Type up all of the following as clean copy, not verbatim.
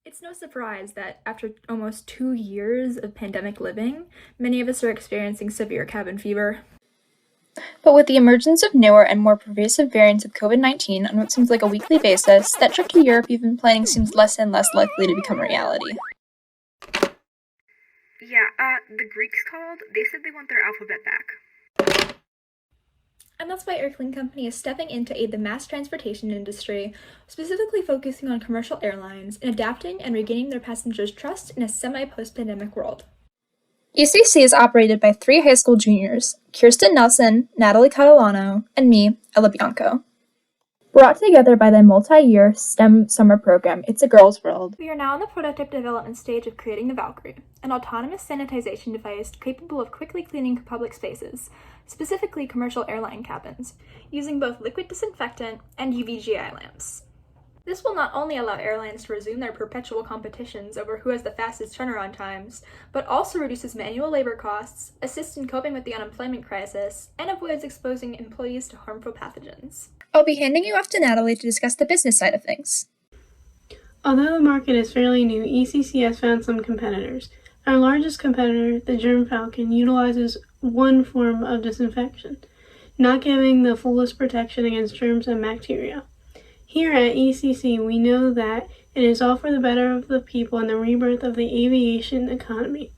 It's no surprise that after almost 2 years of pandemic living, many of us are experiencing severe cabin fever. But with the emergence of newer and more pervasive variants of COVID-19 on what seems like a weekly basis, that trip to Europe you've been planning seems less and less likely to become a reality. Yeah, the Greeks called. They said they want their alphabet back. And that's why Air Clean Company is stepping in to aid the mass transportation industry, specifically focusing on commercial airlines in adapting and regaining their passengers' trust in a semi-post-pandemic world. ECC is operated by three high school juniors, Kirsten Nelson, Natalie Catalano, and me, Ella Bianco. Brought together by the multi-year STEM summer program, It's a Girl's World. We are now in the prototype development stage of creating the Valkyrie, an autonomous sanitization device capable of quickly cleaning public spaces, specifically commercial airline cabins, using both liquid disinfectant and UVGI lamps. This will not only allow airlines to resume their perpetual competitions over who has the fastest turnaround times, but also reduces manual labor costs, assists in coping with the unemployment crisis, and avoids exposing employees to harmful pathogens. I'll be handing you off to Natalie to discuss the business side of things. Although the market is fairly new, ECC has found some competitors. Our largest competitor, the Germ Falcon, utilizes one form of disinfection, not giving the fullest protection against germs and bacteria. Here at ECC, we know that it is all for the better of the people and the rebirth of the aviation economy.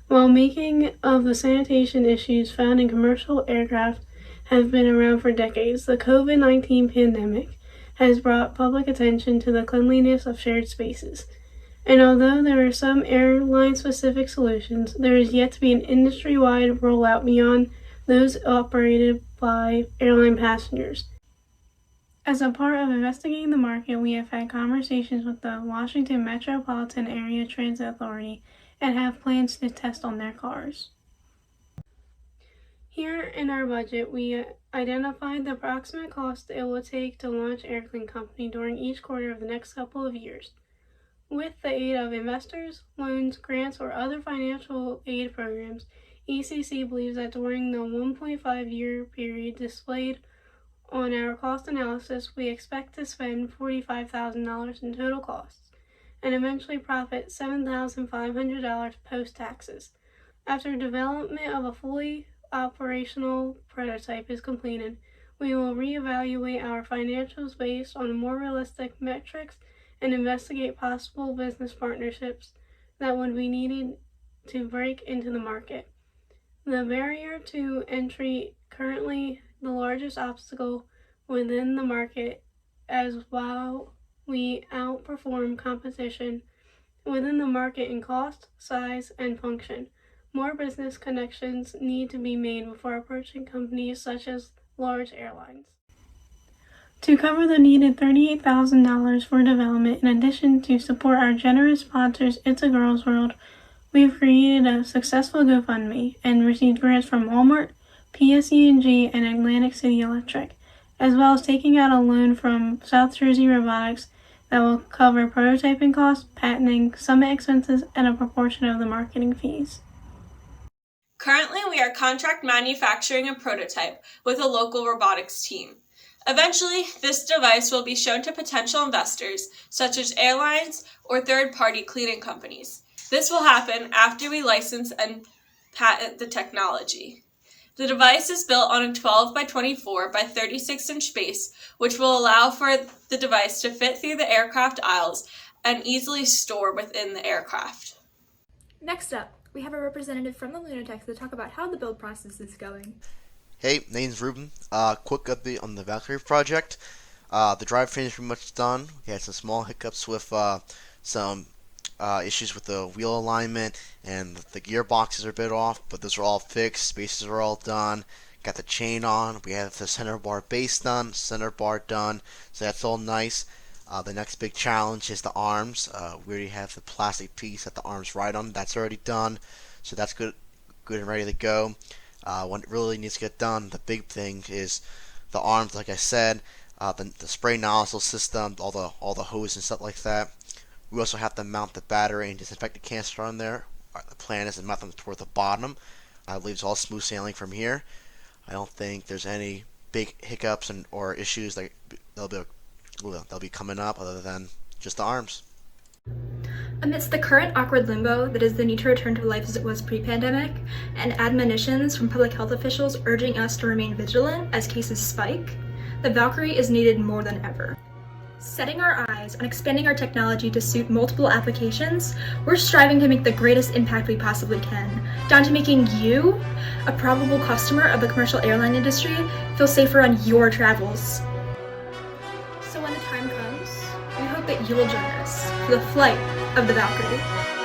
While making of the sanitation issues found in commercial aircraft have been around for decades, the COVID-19 pandemic has brought public attention to the cleanliness of shared spaces. And although there are some airline-specific solutions, there is yet to be an industry-wide rollout beyond those operated by airline passengers. As a part of investigating the market, we have had conversations with the Washington Metropolitan Area Transit Authority and have plans to test on their cars. Here in our budget, we identified the approximate cost it will take to launch Air Clean Company during each quarter of the next couple of years. With the aid of investors, loans, grants, or other financial aid programs, ECC believes that during the 1.5-year period displayed on our cost analysis, we expect to spend $45,000 in total costs and eventually profit $7,500 post-taxes. After development of a fully operational prototype is completed, we will reevaluate our financials based on more realistic metrics and investigate possible business partnerships that would be needed to break into the market. The barrier to entry currently the largest obstacle within the market, as while we outperform competition within the market in cost, size, and function, more business connections need to be made before approaching companies such as large airlines. To cover the needed $38,000 for development, in addition to support our generous sponsors, It's a Girl's World, we've created a successful GoFundMe and received grants from Walmart, PSE&G, and Atlantic City Electric, as well as taking out a loan from South Jersey Robotics that will cover prototyping costs, patenting, summit expenses, and a proportion of the marketing fees. Currently, we are contract manufacturing a prototype with a local robotics team. Eventually, this device will be shown to potential investors, such as airlines or third-party cleaning companies. This will happen after we license and patent the technology. The device is built on a 12 by 24 by 36-inch base, which will allow for the device to fit through the aircraft aisles and easily store within the aircraft. Next up, we have a representative from the Lunatech to talk about how the build process is going. Hey, name's Ruben. Quick update on the Valkyrie project. The drivetrain is pretty much done. We had some small hiccups with some issues with the wheel alignment, and the gearboxes are a bit off, but those are all fixed. Spaces are all done. Got the chain on. We have the center bar base done, center bar done, so that's all nice. The next big challenge is the arms. We already have the plastic piece that the arms ride on. That's already done, so that's good and ready to go. What really needs to get done, the big thing is the arms. Like I said, the spray nozzle system, all the hose and stuff like that. We also have to mount the battery and disinfectant canister on there. The plan is to mount them toward the bottom. I believe it's all smooth sailing from here. I don't think there's any big hiccups or issues that they'll be coming up other than just the arms. Amidst the current awkward limbo that is the need to return to life as it was pre-pandemic, and admonitions from public health officials urging us to remain vigilant as cases spike, the Valkyrie is needed more than ever. Setting our eyes on expanding our technology to suit multiple applications, we're striving to make the greatest impact we possibly can, down to making you, a probable customer of the commercial airline industry, feel safer on your travels. So when the time comes, we hope that you will join us for the flight of the Valkyrie.